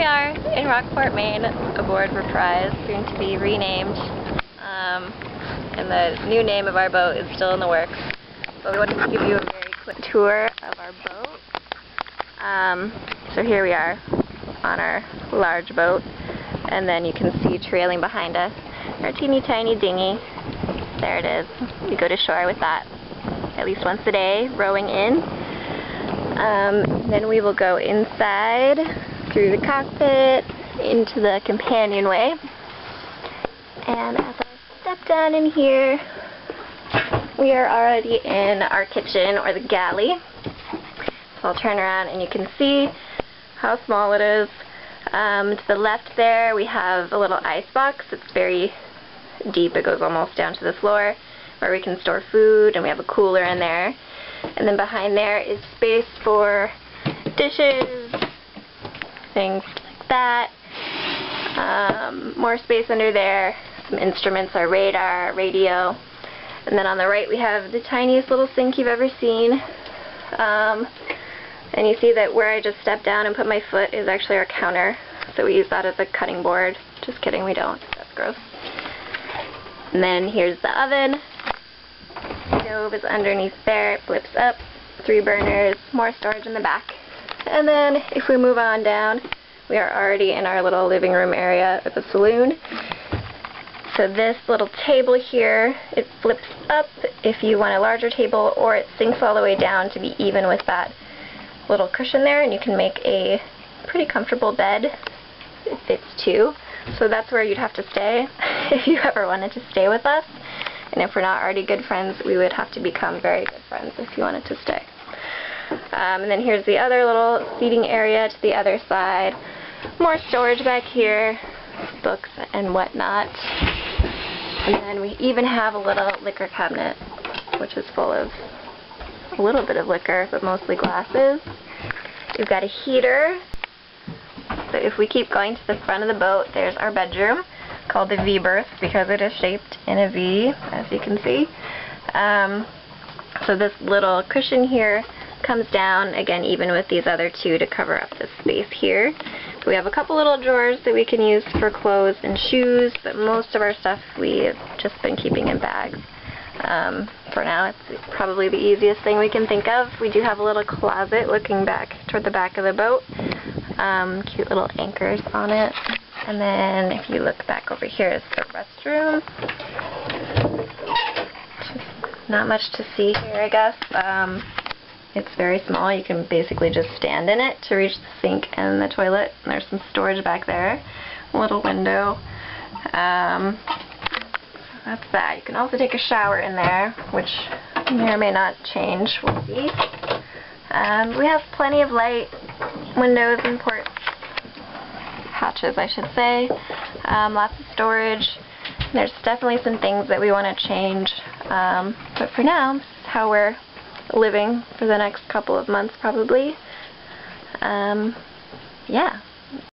we are in Rockport, Maine, aboard Reprise, soon to be renamed. And the new name of our boat is still in the works. But we wanted to give you a very quick tour of our boat. So here we are on our large boat, and then you can see trailing behind us our teeny tiny dinghy. There it is. We go to shore with that at least once a day, rowing in. Then we will go inside through the cockpit into the companionway. And as I step down in here, we are already in our kitchen, or the galley. So I'll turn around and you can see how small it is. To the left there we have a little ice box. It's very deep. It goes almost down to the floor, where we can store food, and we have a cooler in there. And then behind there is space for dishes, things like that. More space under there, some instruments, our radar, radio. And then on the right we have the tiniest little sink you've ever seen. And you see that where I just stepped down and put my foot is actually our counter. So we use that as a cutting board. Just kidding, we don't. That's gross. And then here's the oven. Stove is underneath there. It flips up. 3 burners. More storage in the back. And then if we move on down, we are already in our little living room area with a saloon. So this little table here, it flips up if you want a larger table, or it sinks all the way down to be even with that little cushion there, and you can make a pretty comfortable bed. It fits too. So that's where you'd have to stay if you ever wanted to stay with us. And if we're not already good friends, we would have to become very good friends if you wanted to stay. And then here's the other little seating area to the other side. More storage back here, books and whatnot. And then we even have a little liquor cabinet, which is full of a little bit of liquor, but mostly glasses. We've got a heater. So if we keep going to the front of the boat, there's our bedroom, called the V berth because it is shaped in a V, as you can see. So this little cushion here comes down, again, even with these other 2 to cover up the space here. We have a couple little drawers that we can use for clothes and shoes, but most of our stuff we've just been keeping in bags. For now, it's probably the easiest thing we can think of. We do have a little closet looking back toward the back of the boat. Cute little anchors on it. And then if you look back over here is the restroom. Just not much to see here, I guess. It's very small. You can basically just stand in it to reach the sink and the toilet. And there's some storage back there. A little window. That's that. You can also take a shower in there, which may or may not change. We'll see. We have plenty of light, windows and port hatches, I should say. Lots of storage. There's definitely some things that we want to change. But for now, this is how we're living for the next couple of months, probably. Yeah.